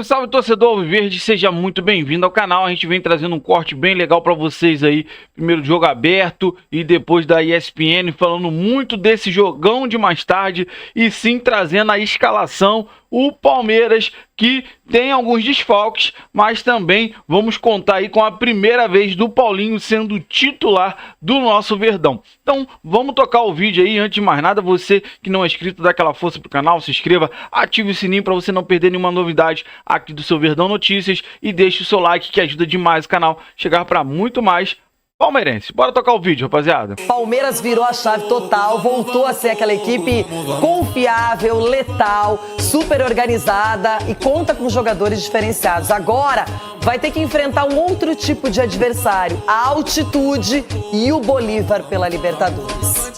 Salve, salve, torcedor alviverde, seja muito bem-vindo ao canal. A gente vem trazendo um corte bem legal pra vocês aí, primeiro de jogo aberto e depois da ESPN, falando muito desse jogão de mais tarde e sim trazendo a escalação, o Palmeiras, que tem alguns desfalques, mas também vamos contar aí com a primeira vez do Paulinho sendo titular do nosso Verdão. Então, vamos tocar o vídeo aí. Antes de mais nada, você que não é inscrito, dá aquela força pro canal, se inscreva, ative o sininho para você não perder nenhuma novidade aqui do seu Verdão Notícias e deixe o seu like que ajuda demais o canal chegar para muito mais palmeirense. Bora tocar o vídeo, rapaziada. Palmeiras virou a chave total, voltou a ser aquela equipe confiável, letal, super organizada e conta com jogadores diferenciados. Agora vai ter que enfrentar um outro tipo de adversário, a altitude e o Bolívar pela Libertadores.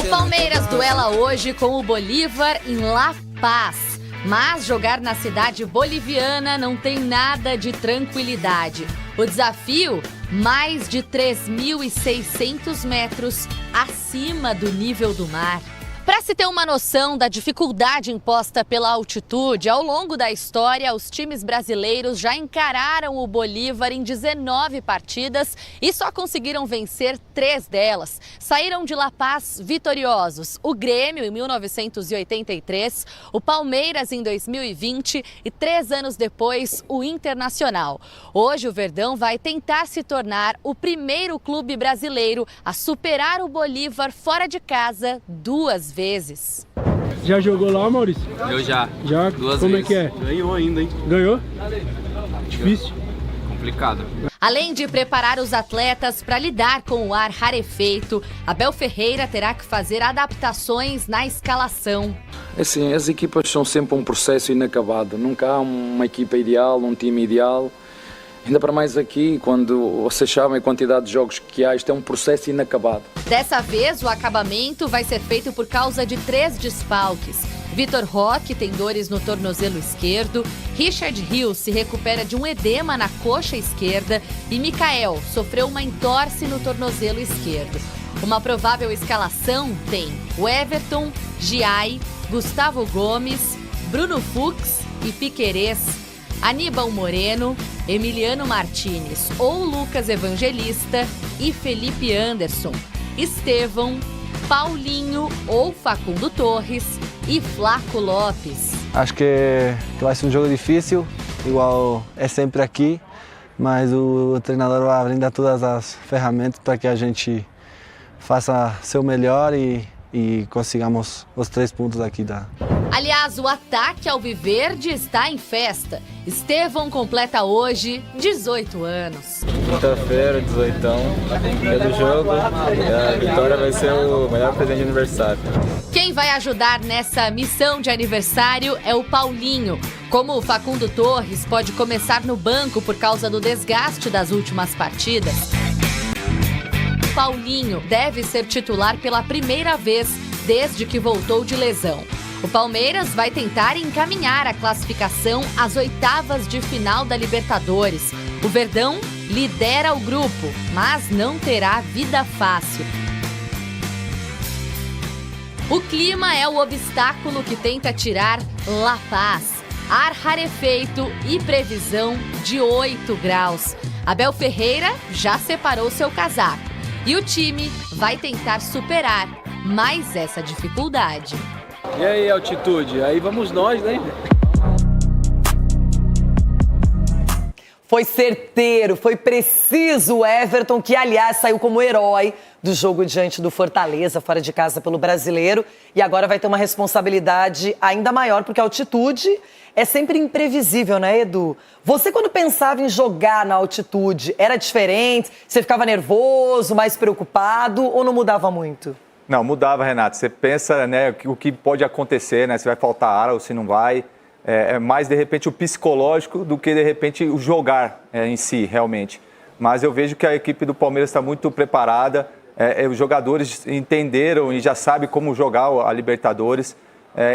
O Palmeiras duela hoje com o Bolívar em La Paz. Mas jogar na cidade boliviana não tem nada de tranquilidade. O desafio, mais de 3.600 metros acima do nível do mar. Para se ter uma noção da dificuldade imposta pela altitude, ao longo da história, os times brasileiros já encararam o Bolívar em 19 partidas e só conseguiram vencer 3 delas. Saíram de La Paz vitoriosos: o Grêmio em 1983, o Palmeiras em 2020 e 3 anos depois o Internacional. Hoje o Verdão vai tentar se tornar o primeiro clube brasileiro a superar o Bolívar fora de casa 2 vezes. Já jogou lá, Maurício? Eu já. Já? 2 Como vezes. é que é? Ganhou ainda, hein? Ganhou? Difícil? Complicado. Além de preparar os atletas para lidar com o ar rarefeito, Abel Ferreira terá que fazer adaptações na escalação. Assim, as equipas são sempre um processo inacabado. Nunca há uma equipa ideal, um time ideal. Ainda para mais aqui, quando vocês sabem a quantidade de jogos que há, isto é um processo inacabado. Dessa vez, o acabamento vai ser feito por causa de 3 desfalques. Vitor Roque tem dores no tornozelo esquerdo, Richard Rios se recupera de um edema na coxa esquerda e Mikael sofreu uma entorse no tornozelo esquerdo. Uma provável escalação tem o Everton, Giai, Gustavo Gomes, Bruno Fux e Piquerez, Aníbal Moreno, Emiliano Martinez ou Lucas Evangelista e Felipe Anderson, Estevão, Paulinho ou Facundo Torres e Flaco Lopes. Acho que vai ser um jogo difícil, igual é sempre aqui, mas o treinador vai brindar todas as ferramentas para que a gente faça seu melhor e consigamos os 3 pontos aqui da... Aliás, o ataque alviverde está em festa. Estevão completa hoje 18 anos. Quinta-feira, 18ão, dia do jogo. A vitória vai ser o melhor presente de aniversário. Quem vai ajudar nessa missão de aniversário é o Paulinho. Como o Facundo Torres pode começar no banco por causa do desgaste das últimas partidas, Paulinho deve ser titular pela primeira vez desde que voltou de lesão. O Palmeiras vai tentar encaminhar a classificação às 8avas de final da Libertadores. O Verdão lidera o grupo, mas não terá vida fácil. O clima é o obstáculo que tenta tirar La Paz. Ar rarefeito e previsão de 8 graus. Abel Ferreira já separou seu casaco. E o time vai tentar superar mais essa dificuldade. E aí, altitude? Aí vamos nós, né? Foi certeiro, foi preciso o Everton, que aliás saiu como herói do jogo diante do Fortaleza, fora de casa pelo Brasileiro. E agora vai ter uma responsabilidade ainda maior, porque a altitude é sempre imprevisível, né, Edu? Você, quando pensava em jogar na altitude, era diferente? Você ficava nervoso, mais preocupado ou não mudava muito? Não, mudava, Renato. Você pensa, né, o que pode acontecer, né? Se vai faltar ar ou se não vai. É mais, de repente, o psicológico do que, de repente, o jogar em si, realmente. Mas eu vejo que a equipe do Palmeiras está muito preparada. Os jogadores entenderam e já sabem como jogar a Libertadores.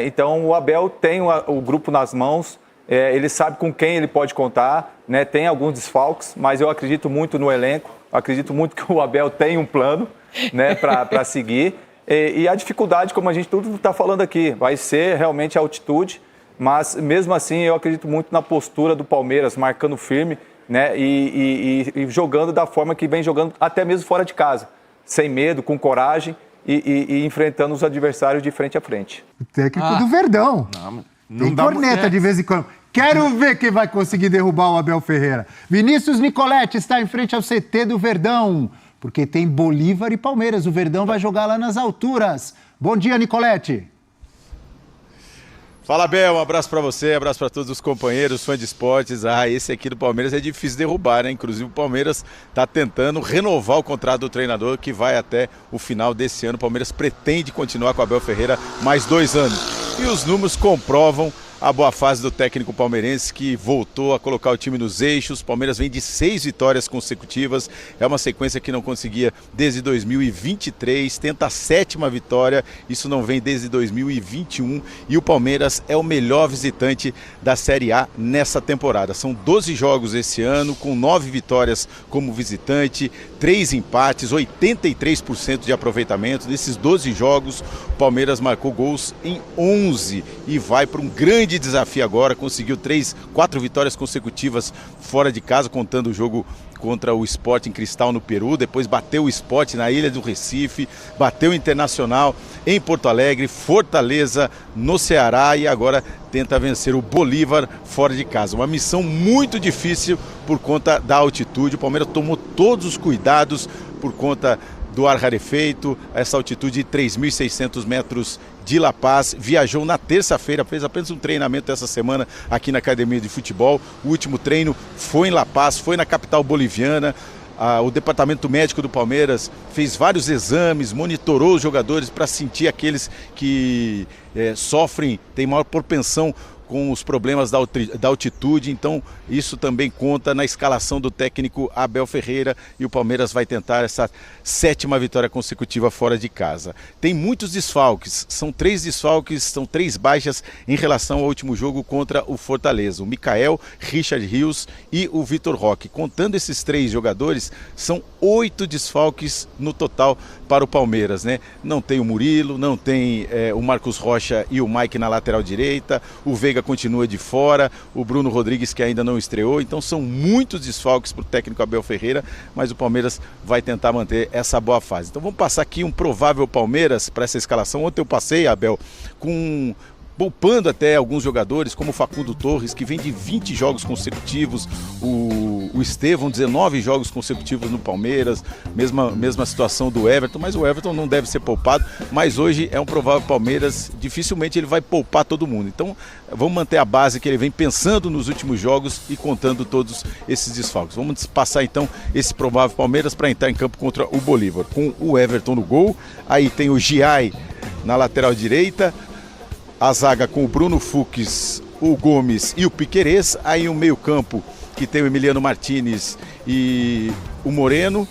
Então, o Abel tem o grupo nas mãos. Ele sabe com quem ele pode contar, né? Tem alguns desfalques, mas eu acredito muito no elenco. Acredito muito que o Abel tem um plano, né, para seguir. E a dificuldade, como a gente tudo está falando aqui, vai ser realmente a altitude, mas mesmo assim eu acredito muito na postura do Palmeiras, marcando firme, né, e jogando da forma que vem jogando até mesmo fora de casa, sem medo, com coragem e enfrentando os adversários de frente a frente. O técnico do Verdão. Tem corneta de vez em quando. Quero ver quem vai conseguir derrubar o Abel Ferreira. Vinícius Nicoletti está em frente ao CT do Verdão, porque tem Bolívar e Palmeiras. O Verdão vai jogar lá nas alturas. Bom dia, Nicoletti. Fala, Abel, um abraço pra você, abraço pra todos os companheiros, fãs de esportes. Esse aqui do Palmeiras é difícil derrubar, né? Inclusive o Palmeiras tá tentando renovar o contrato do treinador, que vai até o final desse ano. O Palmeiras pretende continuar com o Abel Ferreira mais 2 anos. E os números comprovam a boa fase do técnico palmeirense, que voltou a colocar o time nos eixos. O Palmeiras vem de 6 vitórias consecutivas, é uma sequência que não conseguia desde 2023, tenta a 7ª vitória, isso não vem desde 2021, e o Palmeiras é o melhor visitante da Série A nessa temporada. São 12 jogos esse ano, com 9 vitórias como visitante, 3 empates, 83% de aproveitamento. Nesses 12 jogos, o Palmeiras marcou gols em 11 e vai para um grande desafio agora. Conseguiu 4 vitórias consecutivas fora de casa, contando o jogo contra o Sport em Cristal no Peru, depois bateu o Sport na Ilha do Recife, bateu o Internacional em Porto Alegre, Fortaleza no Ceará e agora tenta vencer o Bolívar fora de casa. Uma missão muito difícil por conta da altitude. O Palmeiras tomou todos os cuidados por conta do ar rarefeito, essa altitude de 3.600 metros de La Paz. Viajou na terça-feira, fez apenas um treinamento essa semana aqui na Academia de Futebol. O último treino foi em La Paz, foi na capital boliviana. O departamento médico do Palmeiras fez vários exames, monitorou os jogadores para sentir aqueles que sofrem, têm maior propensão com os problemas da altitude, então isso também conta na escalação do técnico Abel Ferreira, e o Palmeiras vai tentar essa 7ª vitória consecutiva fora de casa. Tem muitos desfalques, são 3 desfalques, são 3 baixas em relação ao último jogo contra o Fortaleza, o Mikael, Richard Rios e o Vitor Roque. Contando esses 3 jogadores, são 8 desfalques no total para o Palmeiras, né? Não tem o Murilo, não tem o Marcos Rocha e o Mike na lateral direita, o Veiga continua de fora, o Bruno Rodrigues que ainda não estreou, então são muitos desfalques para o técnico Abel Ferreira, mas o Palmeiras vai tentar manter essa boa fase. Então vamos passar aqui um provável Palmeiras para essa escalação. Ontem eu passei, Abel, poupando até alguns jogadores, como o Facundo Torres, que vem de 20 jogos consecutivos, o Estevão, 19 jogos consecutivos no Palmeiras, mesma situação do Everton, mas o Everton não deve ser poupado, mas hoje é um provável Palmeiras, dificilmente ele vai poupar todo mundo. Então vamos manter a base que ele vem pensando nos últimos jogos e contando todos esses desfalques. Vamos passar então esse provável Palmeiras para entrar em campo contra o Bolívar, com o Everton no gol, aí tem o Giai na lateral direita, a zaga com o Bruno Fux, o Gomes e o Piquerez. Aí o meio-campo que tem o Emiliano Martinez e o Moreno.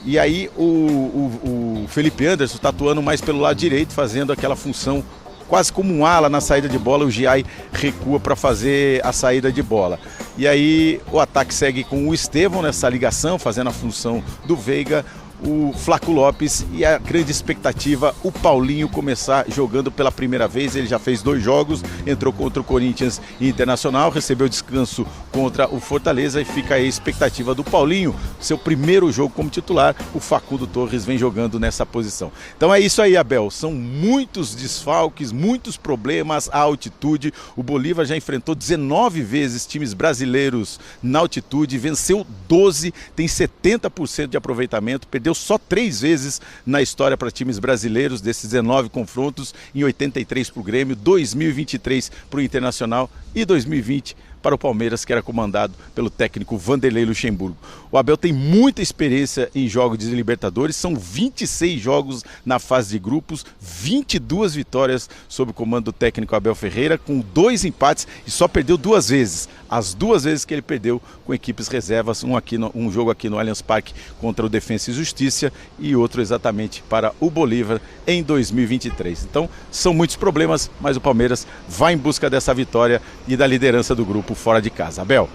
E aí o Felipe Anderson está atuando mais pelo lado direito, fazendo aquela função quase como um ala na saída de bola. O Giai recua para fazer a saída de bola. E aí o ataque segue com o Estevão nessa ligação, fazendo a função do Veiga, o Flaco Lopes e a grande expectativa, o Paulinho começar jogando pela primeira vez. Ele já fez 2 jogos, entrou contra o Corinthians e Internacional, recebeu descanso contra o Fortaleza e fica aí a expectativa do Paulinho, seu primeiro jogo como titular. O Facundo Torres vem jogando nessa posição. Então é isso aí, Abel, são muitos desfalques, muitos problemas, a altitude. O Bolívar já enfrentou 19 vezes times brasileiros na altitude, venceu 12, tem 70% de aproveitamento, perdeu só 3 vezes na história para times brasileiros, desses 19 confrontos, em 83 para o Grêmio, 2023 para o Internacional e 2020 para o Palmeiras, que era comandado pelo técnico Vanderlei Luxemburgo. O Abel tem muita experiência em jogos de Libertadores, são 26 jogos na fase de grupos, 22 vitórias sob o comando do técnico Abel Ferreira, com 2 empates e só perdeu 2 vezes. As 2 vezes que ele perdeu com equipes reservas, um jogo aqui no Allianz Parque contra o Defensa e Justiça e outro exatamente para o Bolívar em 2023. Então são muitos problemas, mas o Palmeiras vai em busca dessa vitória e da liderança do grupo fora de casa. Abel.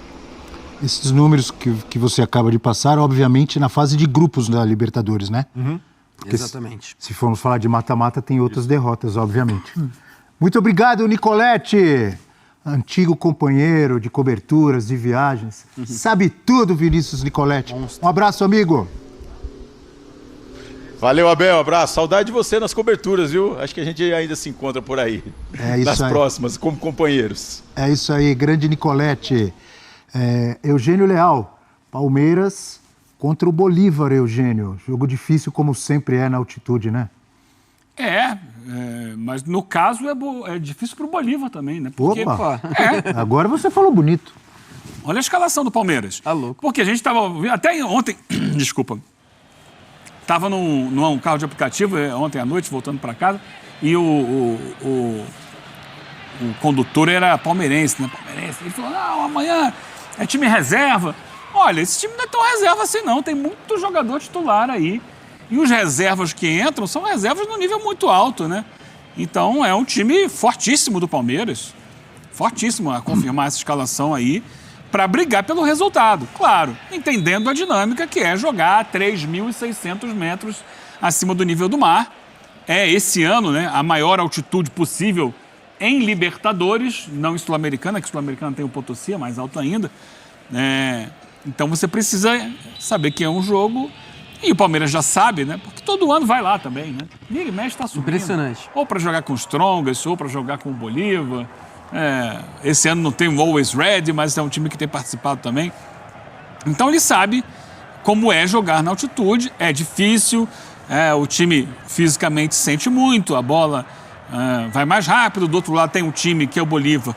Esses números que você acaba de passar, obviamente, na fase de grupos da Libertadores, né? Uhum. Porque Exatamente. se formos falar de mata-mata, tem outras derrotas, obviamente. Muito obrigado, Nicolete! Antigo companheiro de coberturas, de viagens. Sabe tudo, Vinícius Nicolete. Um abraço, amigo. Valeu, Abel, abraço. Saudade de você nas coberturas, viu? Acho que a gente ainda se encontra por aí. É isso nas aí. próximas, como companheiros. É isso aí, grande Nicolete. Eugênio Leal, Palmeiras contra o Bolívar, Eugênio. Jogo difícil, como sempre é na altitude, né? Mas no caso é difícil pro Bolívar também, né? Porque, Opa! Agora você falou bonito. Olha a escalação do Palmeiras. Tá louco. Porque a gente tava... Até ontem... Desculpa. Tava num carro de aplicativo ontem à noite, voltando para casa, e o condutor era palmeirense, né? Palmeirense. Ele falou, não, amanhã é time reserva. Olha, esse time não é tão reserva assim, não. Tem muito jogador titular aí. E os reservas que entram são reservas no nível muito alto, né? Então é um time fortíssimo do Palmeiras. Fortíssimo a confirmar essa escalação aí para brigar pelo resultado. Claro, entendendo a dinâmica que é jogar a 3.600 metros acima do nível do mar. É esse ano, né, a maior altitude possível em Libertadores, não em Sul-Americana, que Sul-Americana tem o Potosí, é mais alto ainda. Então você precisa saber que é um jogo... E o Palmeiras já sabe, né? Porque todo ano vai lá também, né? Vira e mexe, tá subindo. Impressionante. Ou para jogar com o Strongest, ou para jogar com o Bolívar. Esse ano não tem o Always Ready, mas é um time que tem participado também. Então ele sabe como é jogar na altitude. É difícil, o time fisicamente sente muito, a bola vai mais rápido. Do outro lado tem um time, que é o Bolívar,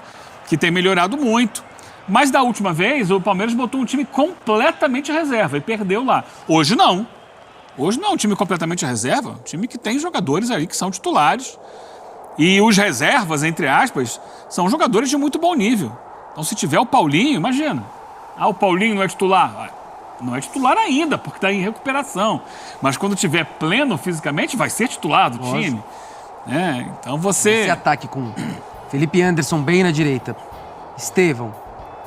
que tem melhorado muito. Mas da última vez, o Palmeiras botou um time completamente reserva e perdeu lá. Hoje não. Hoje não é um time completamente reserva. Um time que tem jogadores aí que são titulares. E os reservas, entre aspas, são jogadores de muito bom nível. Então se tiver o Paulinho, imagina. O Paulinho não é titular? Não é titular ainda, porque está em recuperação. Mas quando tiver pleno fisicamente, vai ser titular do time. Então você... Esse ataque com Felipe Anderson bem na direita, Estevão,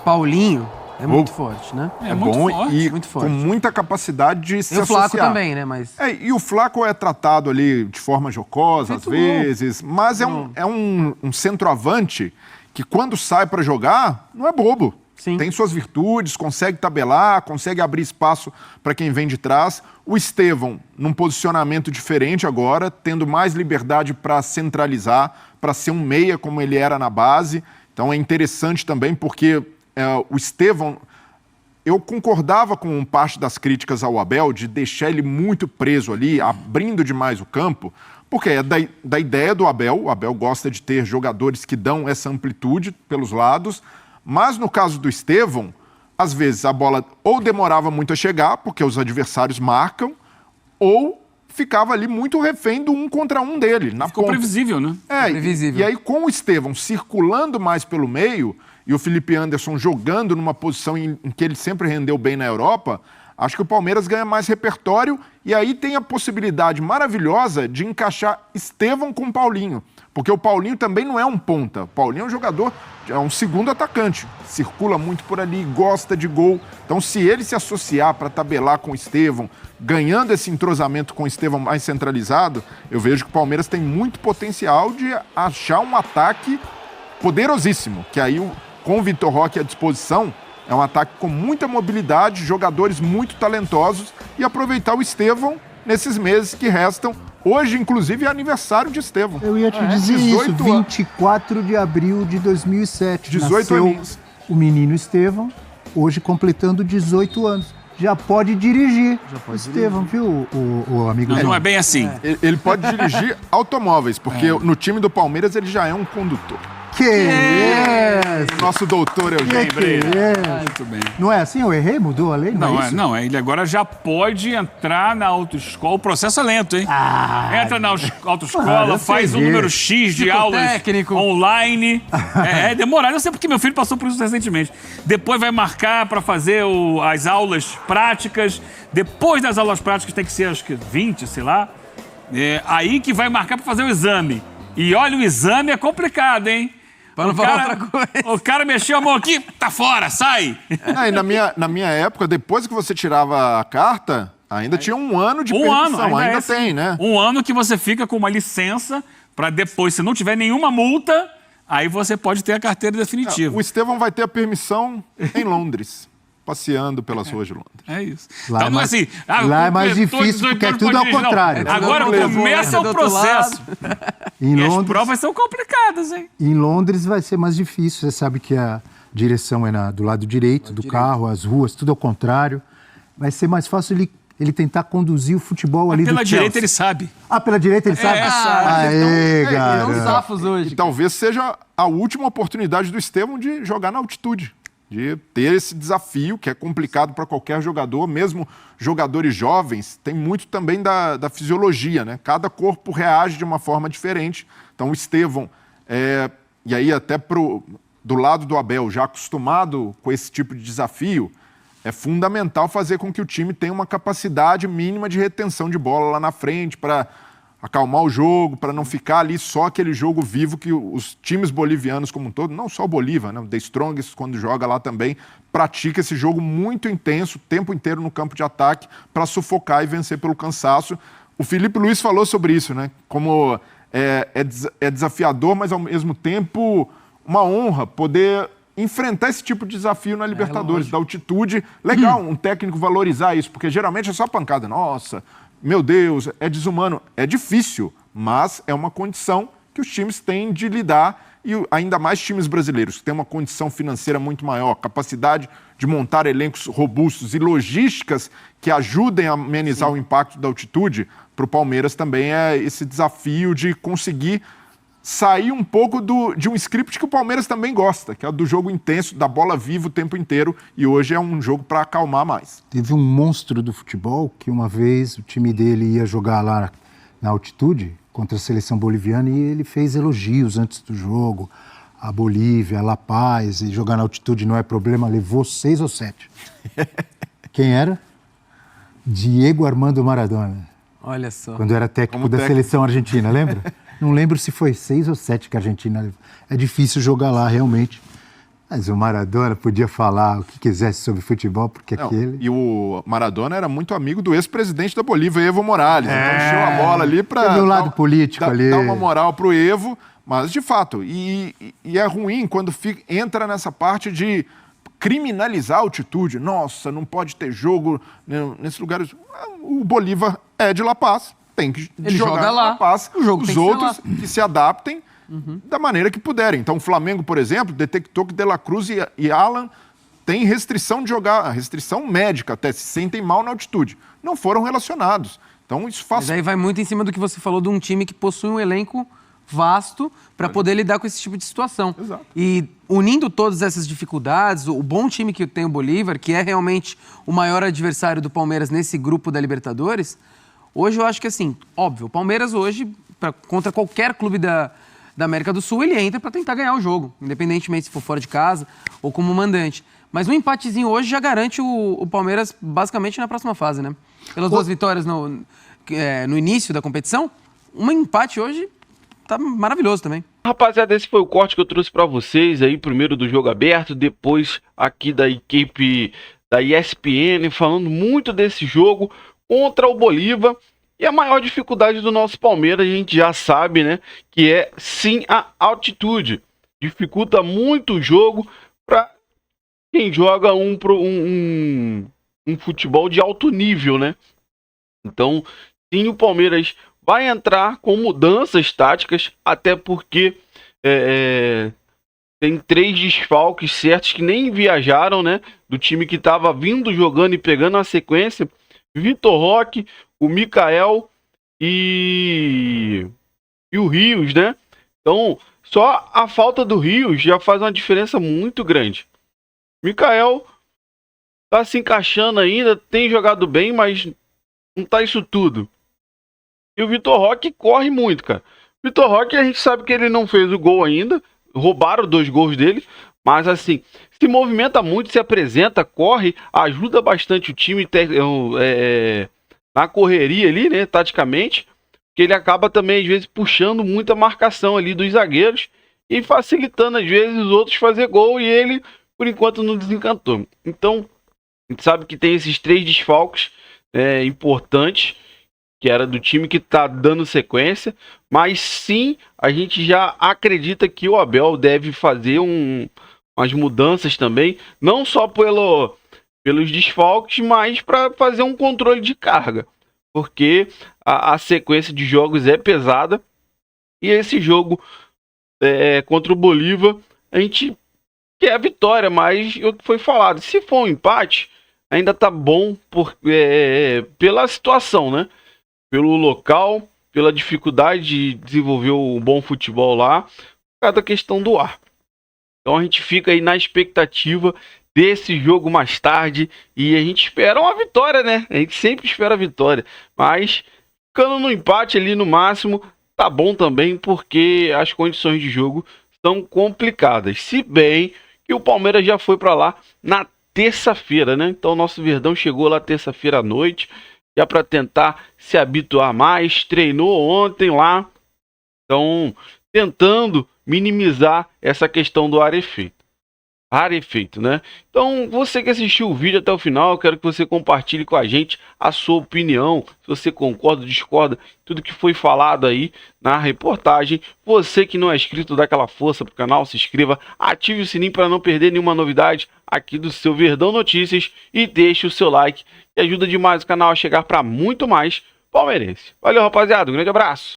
Paulinho, é muito forte, né? É muito bom forte, e muito forte. com muita capacidade de se associar. E o Flaco também, né? Mas... E o Flaco é tratado ali de forma jocosa, às vezes, mas é um centroavante que quando sai para jogar, não é bobo. Sim. Tem suas virtudes, consegue tabelar, consegue abrir espaço para quem vem de trás. O Estevão, num posicionamento diferente agora, tendo mais liberdade para centralizar, para ser um meia como ele era na base. Então é interessante também porque o Estevão, eu concordava com parte das críticas ao Abel de deixar ele muito preso ali, abrindo demais o campo, porque é da ideia do Abel. O Abel gosta de ter jogadores que dão essa amplitude pelos lados, mas no caso do Estevão, às vezes a bola ou demorava muito a chegar, porque os adversários marcam, ou ficava ali muito refém do 1 contra 1 dele. Ficou previsível, né? Previsível. E aí com o Estevão circulando mais pelo meio e o Felipe Anderson jogando numa posição em que ele sempre rendeu bem na Europa, acho que o Palmeiras ganha mais repertório e aí tem a possibilidade maravilhosa de encaixar Estevão com o Paulinho. Porque o Paulinho também não é um ponta. O Paulinho é um jogador, é um segundo atacante. Circula muito por ali, gosta de gol. Então, se ele se associar para tabelar com o Estevão, ganhando esse entrosamento com o Estevão mais centralizado, eu vejo que o Palmeiras tem muito potencial de achar um ataque poderosíssimo. Que aí, com o Vitor Roque à disposição, é um ataque com muita mobilidade, jogadores muito talentosos e aproveitar o Estevão nesses meses que restam. Hoje, inclusive, é aniversário de Estevão. Eu ia te dizer isso, 24 de abril de 2007. 18 nasceu aninhos. O menino Estevão, hoje completando 18 anos. Já pode dirigir. Estevão, viu, o amigo Não é bem assim. Ele pode dirigir automóveis, porque no time do Palmeiras ele já é um condutor. Que isso? Nosso doutor Eugênio. Muito bem. Não é assim? Eu errei? Mudou a lei? Não, ele agora já pode entrar na autoescola. O processo é lento, hein? Entra na autoescola, faz um número X de aulas online. É demorado. Eu sei porque meu filho passou por isso recentemente. Depois vai marcar para fazer as aulas práticas. Depois das aulas práticas tem que ser, acho que 20, sei lá. Aí que vai marcar para fazer o exame. E olha, o exame é complicado, hein? Para não falar outra coisa. O cara mexeu a mão aqui, tá fora, sai! E na minha época, depois que você tirava a carta, Ainda tinha um ano de Um permissão, ano, ainda é assim. tem, né? Um ano que você fica com uma licença para depois, se não tiver nenhuma multa, aí você pode ter a carteira definitiva. O Estevão vai ter a permissão em Londres, passeando pelas ruas de Londres. É isso. Lá Então é não é mais- assim... lá é mais difícil, porque é tudo ao contrário. Agora começa o processo. Em E as Londres, provas são complicadas, hein? em Londres vai ser mais difícil. Você sabe que a direção é do lado direito do carro, as ruas, tudo ao contrário. Vai ser mais fácil ele tentar conduzir o futebol ali do Pela Chelsea. direita ele sabe. Ah, pela direita ele sabe? sabe. Aê, Estão garoto. safos hoje. E talvez seja a última oportunidade do Estevão de jogar na altitude, de ter esse desafio que é complicado para qualquer jogador, mesmo jogadores jovens, tem muito também da fisiologia, né? Cada corpo reage de uma forma diferente. Então o Estevão, e aí até do lado do Abel, já acostumado com esse tipo de desafio, é fundamental fazer com que o time tenha uma capacidade mínima de retenção de bola lá na frente para acalmar o jogo, para não ficar ali só aquele jogo vivo que os times bolivianos como um todo, não só o Bolívar, né? O The Strongest, quando joga lá também, pratica esse jogo muito intenso, o tempo inteiro no campo de ataque, para sufocar e vencer pelo cansaço. O Felipe Luiz falou sobre isso, né? Como é desafiador, mas ao mesmo tempo uma honra poder enfrentar esse tipo de desafio na Libertadores, da altitude. Legal um técnico valorizar isso, porque geralmente é só pancada. Nossa, meu Deus, é desumano. É difícil, mas é uma condição que os times têm de lidar, e ainda mais times brasileiros, que têm uma condição financeira muito maior, capacidade de montar elencos robustos e logísticas que ajudem a amenizar o impacto da altitude. Para o Palmeiras também é esse desafio de conseguir sair um pouco de um script que o Palmeiras também gosta, que é o do jogo intenso, da bola viva o tempo inteiro, e hoje é um jogo para acalmar mais. Teve um monstro do futebol que uma vez o time dele ia jogar lá na altitude contra a seleção boliviana e ele fez elogios antes do jogo. A Bolívia, a La Paz, e jogar na altitude não é problema, levou 6 ou 7. Quem era? Diego Armando Maradona. Olha só. Quando era técnico da seleção argentina, lembra? Não lembro se foi 6 ou 7 que a Argentina levou. É difícil jogar lá, realmente. Mas o Maradona podia falar o que quisesse sobre futebol, porque aquele... E o Maradona era muito amigo do ex-presidente da Bolívia, Evo Morales. Então encheu a bola ali para um lado político ali. Dar uma moral pro Evo, mas de fato, e é ruim quando entra nessa parte de criminalizar a altitude. Nossa, não pode ter jogo nesses lugares. O Bolívar é de La Paz, tem que jogar lá. La Paz. O jogo os outros que se adaptem da maneira que puderem. Então o Flamengo, por exemplo, detectou que De La Cruz e Alan têm restrição de jogar, restrição médica até, se sentem mal na altitude. Não foram relacionados. Então isso faz... Mas aí vai muito em cima do que você falou de um time que possui um elenco vasto para poder lidar com esse tipo de situação. Exato. E unindo todas essas dificuldades, o bom time que tem o Bolívar, que é realmente o maior adversário do Palmeiras nesse grupo da Libertadores, hoje eu acho que assim, óbvio, o Palmeiras hoje, contra qualquer clube da América do Sul, ele entra para tentar ganhar o jogo, independentemente se for fora de casa ou como mandante. Mas um empatezinho hoje já garante o Palmeiras basicamente na próxima fase, né? Pelas 2 vitórias no início da competição, um empate hoje tá maravilhoso também. Rapaziada, esse foi o corte que eu trouxe pra vocês aí, primeiro do Jogo Aberto, depois aqui da equipe da ESPN, falando muito desse jogo contra o Bolívar. E a maior dificuldade do nosso Palmeiras, a gente já sabe, né, que é sim a altitude. Dificulta muito o jogo para quem joga um futebol de alto nível, né? Então, sim, o Palmeiras vai entrar com mudanças táticas, até porque tem 3 desfalques certos que nem viajaram, né? Do time que estava vindo, jogando e pegando a sequência. Vitor Roque, o Mikael e o Rios, né? Então, só a falta do Rios já faz uma diferença muito grande. Mikael tá se encaixando ainda, tem jogado bem, mas não tá isso tudo. E o Vitor Roque corre muito, cara. O Vitor Roque, a gente sabe que ele não fez o gol ainda. Roubaram 2 gols dele. Mas, assim, se movimenta muito, se apresenta, corre, ajuda bastante o time na correria ali, né, taticamente. Que ele acaba também, às vezes, puxando muita marcação ali dos zagueiros e facilitando, às vezes, os outros fazer gol. E ele, por enquanto, não desencantou. Então, a gente sabe que tem esses 3 desfalques. importantes, que era do time que está dando sequência, mas sim, a gente já acredita que o Abel deve fazer umas mudanças também, não só pelos desfalques, mas para fazer um controle de carga, porque a sequência de jogos é pesada, e esse jogo contra o Bolívar, a gente quer a vitória, mas o que foi falado, se for um empate, ainda tá bom pela situação, né? Pelo local, pela dificuldade de desenvolver um bom futebol lá, por causa da questão do ar. Então a gente fica aí na expectativa desse jogo mais tarde e a gente espera uma vitória, né? A gente sempre espera a vitória, mas ficando no empate ali no máximo, tá bom também, porque as condições de jogo são complicadas. Se bem que o Palmeiras já foi para lá na terça-feira, né? Então o nosso Verdão chegou lá terça-feira à noite, já para tentar se habituar mais, treinou ontem lá, então tentando minimizar essa questão do rarefeito, né? Então, você que assistiu o vídeo até o final, eu quero que você compartilhe com a gente a sua opinião, se você concorda, discorda, tudo que foi falado aí na reportagem. Você que não é inscrito, dá aquela força pro canal, se inscreva, ative o sininho para não perder nenhuma novidade aqui do seu Verdão Notícias e deixe o seu like, que ajuda demais o canal a chegar para muito mais palmeirense. Valeu, rapaziada, um grande abraço!